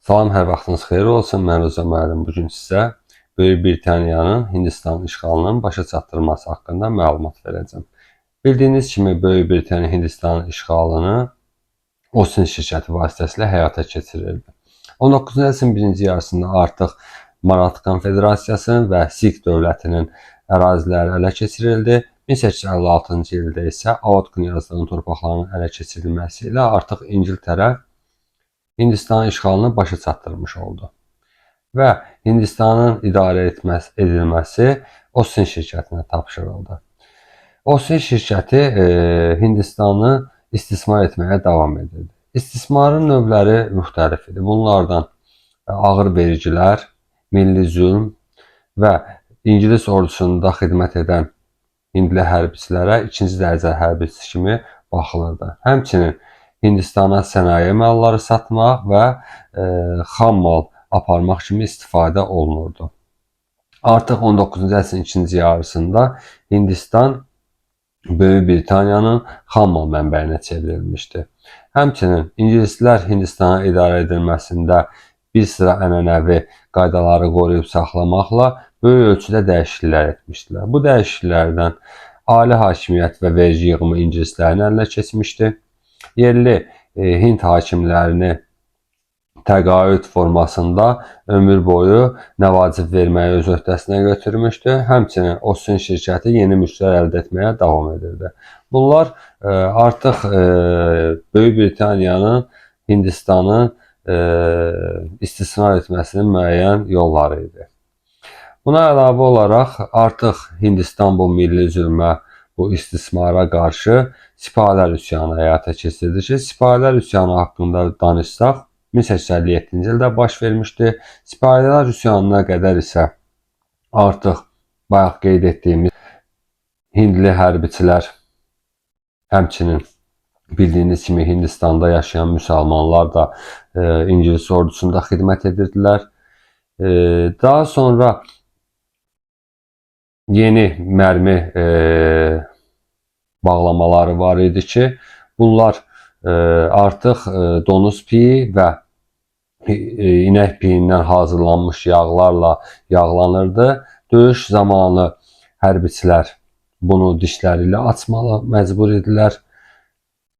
Salam, hər vaxtınız xeyir olsun. Mən Rıza müəllim bugün sizə Böyük Britaniyanın Hindistan işğalının başa çatdırılması haqqında məlumat verəcəm. Bildiyiniz kimi Böyük Britaniya Hindistanın işğalını Ostin şirkəti vasitəsilə həyata keçirirdi. 19-cu əsrin birinci yarısında artıq Maratha Konfederasiyasının və Sikh dövlətinin əraziləri ələ keçirildi. 1856-cı ildə isə Avodh knyazlığının torpaqlarının ələ keçirilməsi ilə artıq İngiltərə Hindistanın işğalını başa çatdırmış oldu. Və Hindistanın idarə edilməsi Ostin şirkətinə tapşırıldı. Ostin şirkəti Hindistanı istismar etməyə davam edirdi. İstismarın növləri müxtəlif idi. Bunlardan ağır vergilər, milli zülm və İngilis ordusunda xidmət edən hindli hərbiçilərə ikinci dərəcə hərbçisi kimi baxılırdı. Həmçinin Hindistana sənaye malları satmaq və xam mal aparmaq kimi istifadə olunurdu. Artıq 19-cu əsrin ikinci yarısında Hindistan Böyük Britaniyanın xam mal mənbəyinə çevrilmişdi. Həmçinin İngilislər Hindistana idarə edilməsində bir sıra ənənəvi qaydaları qoruyub saxlamaqla böyük ölçüdə dəyişikliklər etmişdilər. Bu dəyişikliklərdən ali hakimiyyət və vergi yığımı İngilislərin əlinə keçmişdi. Yerli Hind hakimlərini təqaüd formasında ömür boyu nəvacib verməyi öz öhdəsinə götürmüşdü. Həmçinin Ostin şirkəti yeni mülklər əldə etməyə davam edirdi. Bunlar artıq Böyük Britaniyanın Hindistanı istismar etməsinin müəyyən yolları idi. Buna əlavə olaraq artıq Hindistan bu milli zülmə, bu istismara qarşı Sipahilər üsyanı həyata keçirdi ki, Sipahilər üsyanı haqqında danışsaq 1857-ci ildə baş vermişdi. Sipahilər üsyanına qədər isə artıq bayaq qeyd etdiyimiz hindli hərbiçilər, həmçinin bildiyiniz kimi Hindistanda yaşayan müsəlmanlar da İngilis ordusunda xidmət edirdilər. Daha sonra yeni mərmi bağlamaları var idi ki, bunlar artıq donuz piyi və inək piyindən hazırlanmış yağlarla yağlanırdı. Döyüş zamanı hərbiçilər bunu dişləri ilə açmalı məcbur idilər.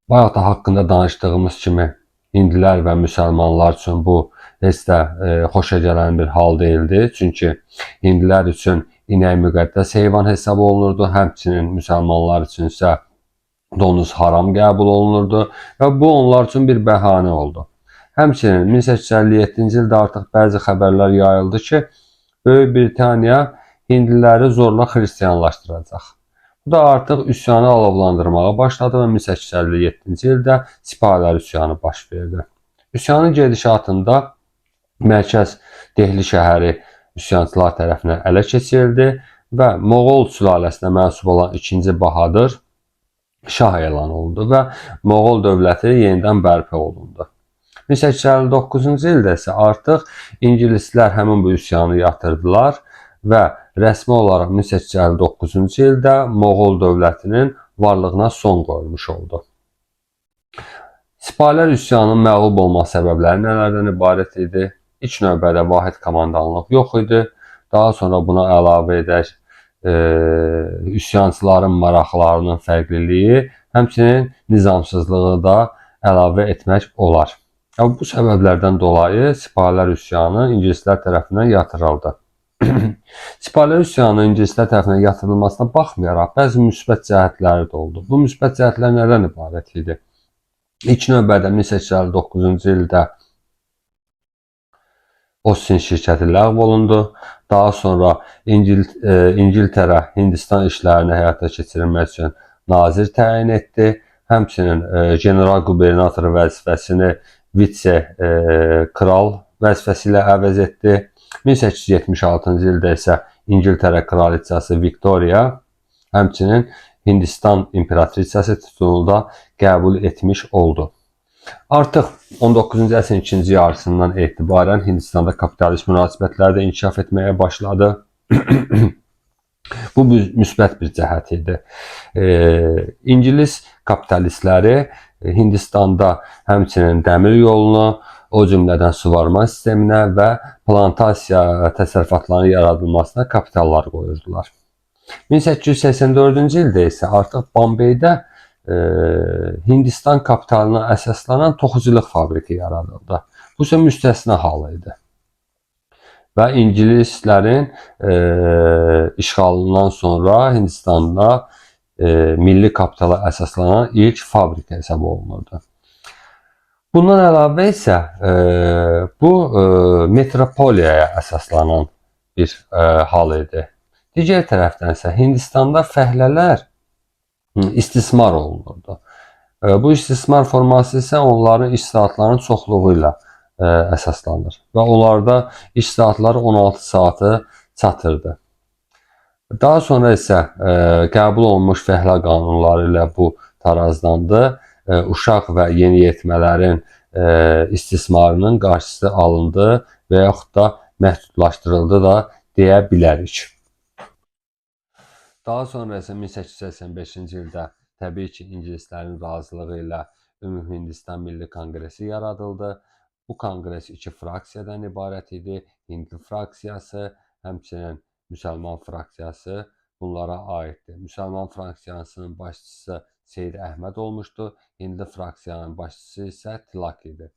Bayaq da haqqında danışdığımız kimi hindlilər və müsəlmanlar üçün bu heç də xoşa gələn bir hal deyildi. Çünki hindlilər üçün inək müqəddəs heyvan hesab olunurdu. Həmçinin müsəlmanlar üçün isə donuz haram qəbul olunurdu və bu onlar üçün bir bəhanə oldu. Həmçinin 1857-ci ildə artıq bəzi xəbərlər yayıldı ki, Böyük Britaniya hindliləri zorla xristianlaşdıracaq. Bu da artıq üsyanı alovlandırmağa başladı və 1857-ci ildə Sipahilər üsyanı baş verdi. Üsyanın gedişatında mərkəz Dehli şəhəri üsyançılar tərəfindən ələ keçirildi və Moğol sülaləsinə mənsub olan 2-ci Bahadır şah elan olundu və Moğol dövləti yenidən bərpa olundu. 1859-cu ildə isə artıq İngilislər həmin bu üsyanı yatırdılar və rəsmi olaraq 1859-cu ildə Moğol dövlətinin varlığına son qoyulmuş oldu. Sipahilər üsyanının məğlub olma səbəbləri nələrdən ibarət idi? İlk növbədə vahid komandanlıq yox idi. Daha sonra buna əlavə edək üsyançıların maraqlarının fərqliliyi, həmçinin nizamsızlığı da əlavə etmək olar. Bu səbəblərdən dolayı Sipahilər üsyanı İngilislər tərəfindən yatırıldı. Sipahilər üsyanı İngilislər tərəfindən yatırılmasına baxmayaraq bəzi müsbət cəhətləri də oldu. Bu müsbət cəhətlər nədən ibarət idi? İlk növbədə 1859-cu ildə Ostin şirkəti ləğv olundu. Daha sonra İngiltərə Hindistan işlərini həyata keçirilmək üçün nazir təyin etdi. Həmçinin general qubernator vəzifəsini vitse-kral vəzifəsi ilə əvəz etdi. 1876-cı ildə isə İngiltərə kraliçası Victoria həmçinin Hindistan imperatritsası titulunu da qəbul etmiş oldu. Artıq 19-cu əsrin ikinci yarısından etibarən Hindistanda kapitalist münasibətlər də inkişaf etməyə başladı. Bu müsbət bir cəhət idi. İngilis kapitalistləri Hindistanda həmçinin dəmir yolunu, o cümlədən suvarma sisteminə və plantasiya təsərrüfatlarının yaradılmasına kapitallar qoyurdular. 1884-cü ildə isə artıq Bombeydə Hindistan kapitalına əsaslanan toxuculuq fabriki yaradıldı. Bu isə müstəsna hal idi. Və ingilislərin işğalından sonra Hindistanda milli kapitala əsaslanan ilk fabrika hesab olunurdu. Bundan əlavə isə bu metropoliyaya əsaslanan bir hal idi. Digər tərəfdən isə Hindistanda fəhlələr istismar olunurdu. Bu istismar forması isə onların iş saatlarının çoxluğu ilə əsaslanır və onlarda iş saatları 16 saatı çatırdı. Daha sonra isə qəbul olunmuş fəhlə qanunları ilə bu tarazlandı. Uşaq və yeniyetmələrin istismarının qarşısı alındı və yaxud da məhdudlaşdırıldı da deyə bilərik. Daha sonra isə 1885-ci ildə təbii ki, ingilislərin razılığı ilə Ümumi Hindistan Milli Konqresi yaradıldı. Bu konqres 2 fraksiyadan ibarət idi. Hindli fraksiyası, həmçinin müsəlman fraksiyası bunlara aiddir. Müsəlman fraksiyasının başçısı Seyid Əhməd olmuşdu. Hindli fraksiyanın başçısı isə Tilak idi.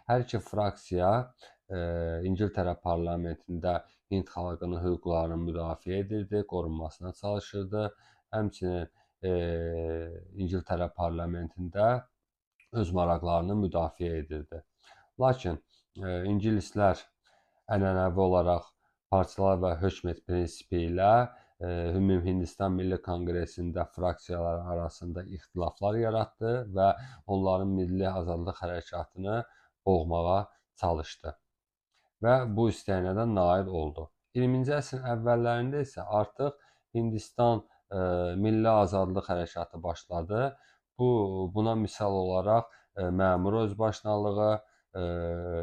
Hər iki fraksiya İngiltərə parlamentində Hind xalqının hüquqlarını müdafiə edirdi, qorunmasına çalışırdı. Həmçinin İngiltərə parlamentində öz maraqlarını müdafiə edirdi. Lakin ingilislər ənənəvi olaraq parçalar və hökm et prinsipi ilə Ümumi Hindistan Milli Konqresində fraksiyalar arasında ixtilaflar yaratdı və onların milli azadlıq hərəkatını boğmağa çalışdı və bu istəyinə də nail oldu. 20-ci əsrin əvvəllərində isə artıq Hindistan milli azadlıq hərəkatı başladı. Buna misal olaraq məmur özbaşınalığı,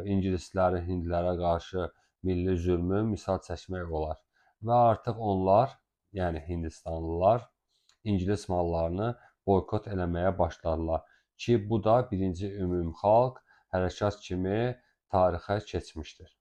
ingilislərin hindlərə qarşı milli zülmü misal çəkmək olar. Və artıq onlar, yəni Hindistanlılar, ingilis mallarını boykot eləməyə başladılar ki, bu da birinci ümumxalq hərəkat kimi tarixə keçmişdir.